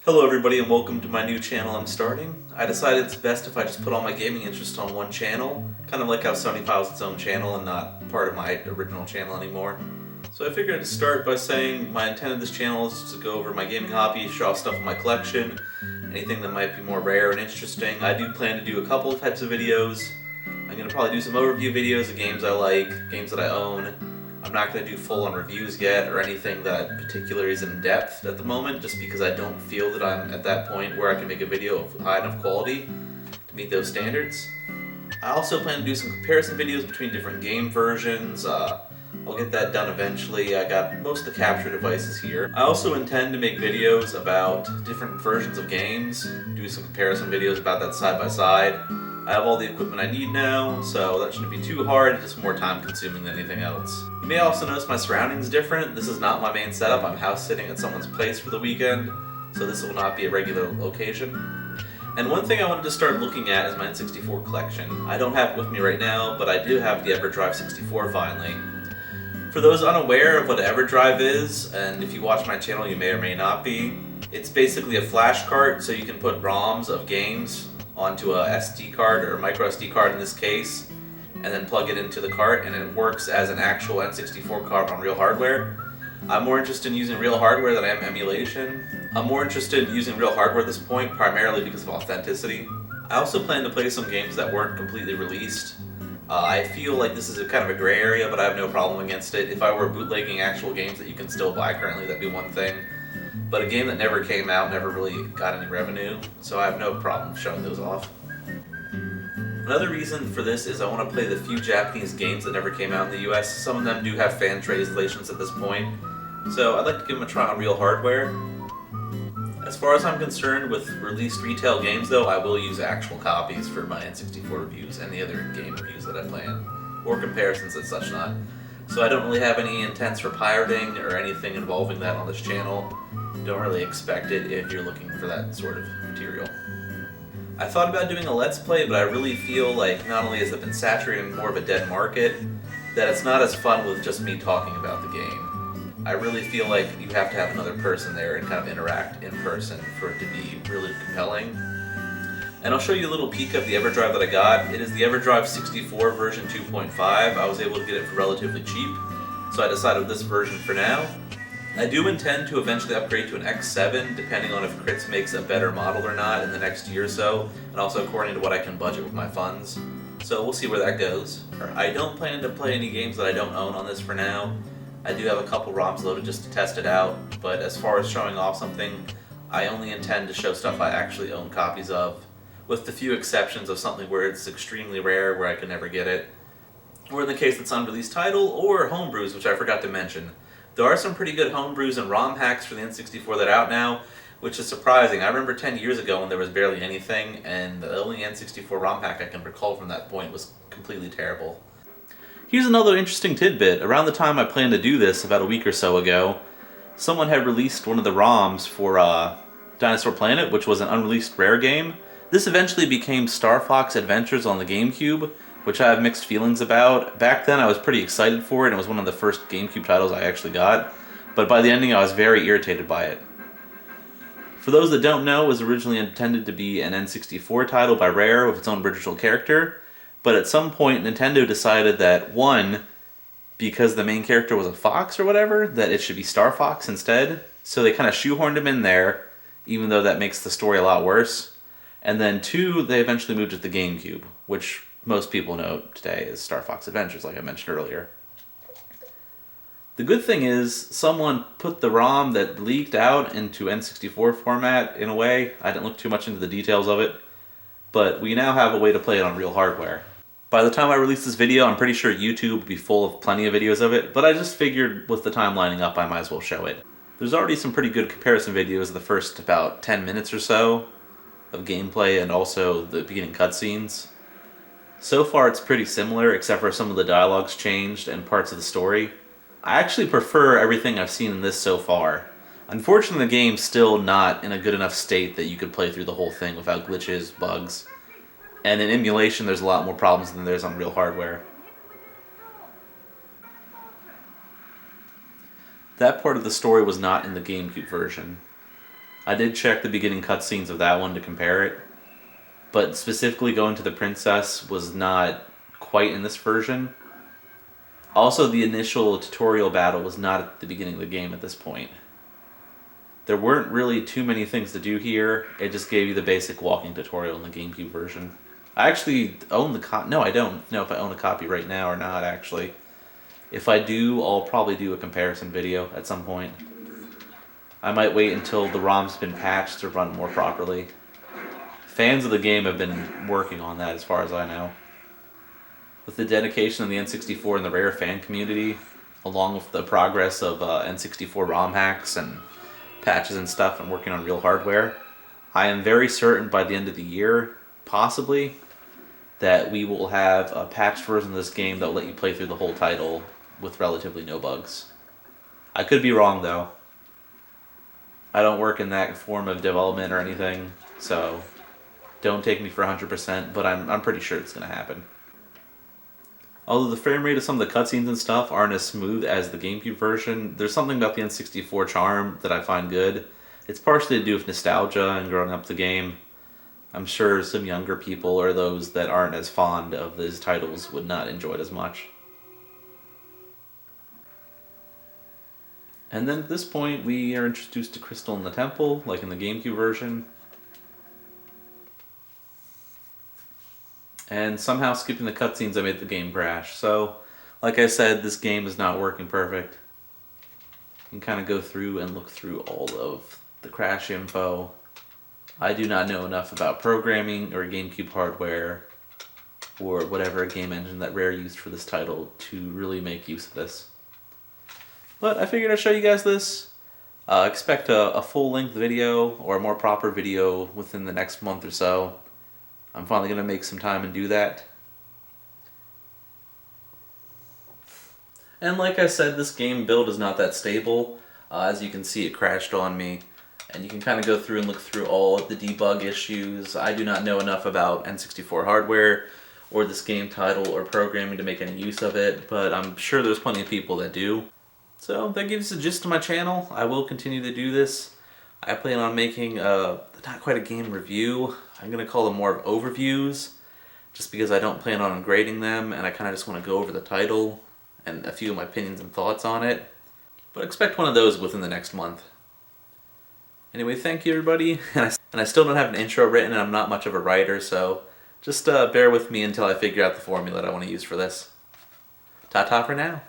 Hello everybody and welcome to my new channel I'm starting. I decided it's best if I just put all my gaming interests on one channel, kind of like how Sony files its own channel and not part of my original channel anymore. So I figured to start by saying my intent of this channel is to go over my gaming hobby, show off stuff in my collection, anything that might be more rare and interesting. I do plan to do a couple of types of videos. I'm going to probably do some overview videos of games I like, games that I own. I'm not going to do full-on reviews yet or anything that particularly is in depth at the moment, just because I don't feel that I'm at that point where I can make a video of high enough quality to meet those standards. I also plan to do some comparison videos between different game versions. I'll get that done eventually. I got most of the capture devices here. I also intend to make videos about different versions of games, do some comparison videos about that side by side. I have all the equipment I need now, so that shouldn't be too hard, just more time consuming than anything else. You may also notice my surroundings different. This is not my main setup. I'm house sitting at someone's place for the weekend, so this will not be a regular occasion. And one thing I wanted to start looking at is my N64 collection. I don't have it with me right now, but I do have the EverDrive 64 finally. For those unaware of what EverDrive is, and if you watch my channel you may or may not be, it's basically a flash cart so you can put ROMs of games onto a SD card or a micro SD card in this case, and then plug it into the cart, and it works as an actual N64 card on real hardware. I'm more interested in using real hardware than I am emulation. I'm more interested in using real hardware at this point, primarily because of authenticity. I also plan to play some games that weren't completely released. I feel like this is a kind of a gray area, but I have no problem against it. If I were bootlegging actual games that you can still buy currently, that'd be one thing. But a game that never came out never really got any revenue, so I have no problem showing those off. Another reason for this is I want to play the few Japanese games that never came out in the US. Some of them do have fan translations at this point, so I'd like to give them a try on real hardware. As far as I'm concerned with released retail games though, I will use actual copies for my N64 reviews and the other game reviews that I plan, or comparisons and such not. So I don't really have any intents for pirating or anything involving that on this channel. Don't really expect it if you're looking for that sort of material. I thought about doing a Let's Play, but I really feel like not only has it been saturated in more of a dead market, that it's not as fun with just me talking about the game. I really feel like you have to have another person there and kind of interact in person for it to be really compelling. And I'll show you a little peek of the EverDrive that I got. It is the EverDrive 64 version 2.5. I was able to get it for relatively cheap, so I decided this version for now. I do intend to eventually upgrade to an X7, depending on if Crits makes a better model or not in the next year or so, and also according to what I can budget with my funds. So we'll see where that goes. I don't plan to play any games that I don't own on this for now. I do have a couple ROMs loaded just to test it out, but as far as showing off something, I only intend to show stuff I actually own copies of, with the few exceptions of something where it's extremely rare, where I can never get it, or in the case it's unreleased title, or homebrews, which I forgot to mention. There are some pretty good homebrews and ROM hacks for the N64 that are out now, which is surprising. I remember 10 years ago when there was barely anything, and the only N64 ROM hack I can recall from that point was completely terrible. Here's another interesting tidbit. Around the time I planned to do this, about a week or so ago, someone had released one of the ROMs for Dinosaur Planet, which was an unreleased rare game. This eventually became Star Fox Adventures on the GameCube, which I have mixed feelings about. Back then I was pretty excited for it, and it was one of the first GameCube titles I actually got, but by the ending I was very irritated by it. For those that don't know, it was originally intended to be an N64 title by Rare with its own original character, but at some point Nintendo decided that, one, because the main character was a fox or whatever, that it should be Star Fox instead, so they kind of shoehorned him in there, even though that makes the story a lot worse. And then two, they eventually moved it to the GameCube, which most people know today as Star Fox Adventures, like I mentioned earlier. The good thing is, someone put the ROM that leaked out into N64 format in a way. I didn't look too much into the details of it, but we now have a way to play it on real hardware. By the time I release this video, I'm pretty sure YouTube will be full of plenty of videos of it, but I just figured with the time lining up, I might as well show it. There's already some pretty good comparison videos of the first about 10 minutes or so of gameplay and also the beginning cutscenes. So far it's pretty similar, except for some of the dialogue's changed and parts of the story. I actually prefer everything I've seen in this so far. Unfortunately the game's still not in a good enough state that you could play through the whole thing without glitches, bugs, and in emulation there's a lot more problems than there's on real hardware. That part of the story was not in the GameCube version. I did check the beginning cutscenes of that one to compare it, but specifically going to the princess was not quite in this version. Also, the initial tutorial battle was not at the beginning of the game at this point. There weren't really too many things to do here. It just gave you the basic walking tutorial in the GameCube version. I actually own the copy. No, I don't know if I own a copy right now or not, actually. If I do, I'll probably do a comparison video at some point. I might wait until the ROM's been patched to run more properly. Fans of the game have been working on that as far as I know. With the dedication of the N64 and the Rare fan community, along with the progress of N64 ROM hacks and patches and stuff and working on real hardware, I am very certain by the end of the year, possibly, that we will have a patched version of this game that will let you play through the whole title with relatively no bugs. I could be wrong though. I don't work in that form of development or anything, so don't take me for 100%, but I'm pretty sure it's going to happen. Although the frame rate of some of the cutscenes and stuff aren't as smooth as the GameCube version, there's something about the N64 charm that I find good. It's partially to do with nostalgia and growing up the game. I'm sure some younger people or those that aren't as fond of these titles would not enjoy it as much. And then at this point we are introduced to Crystal in the Temple, like in the GameCube version. And somehow skipping the cutscenes I made the game crash. So, like I said, this game is not working perfect. You can kind of go through and look through all of the crash info. I do not know enough about programming or GameCube hardware or whatever game engine that Rare used for this title to really make use of this. But I figured I'd show you guys this. Expect a full-length video or a more proper video within the next month or so. I'm finally going to make some time and do that. And like I said, this game build is not that stable. As you can see, it crashed on me. And you can kind of go through and look through all of the debug issues. I do not know enough about N64 hardware or this game title or programming to make any use of it, but I'm sure there's plenty of people that do. So that gives you the gist of my channel. I will continue to do this. I plan on making not quite a game review. I'm going to call them more of overviews, just because I don't plan on grading them, and I kind of just want to go over the title and a few of my opinions and thoughts on it. But expect one of those within the next month. Anyway, thank you everybody, and I still don't have an intro written, and I'm not much of a writer, so just bear with me until I figure out the formula that I want to use for this. Ta-ta for now.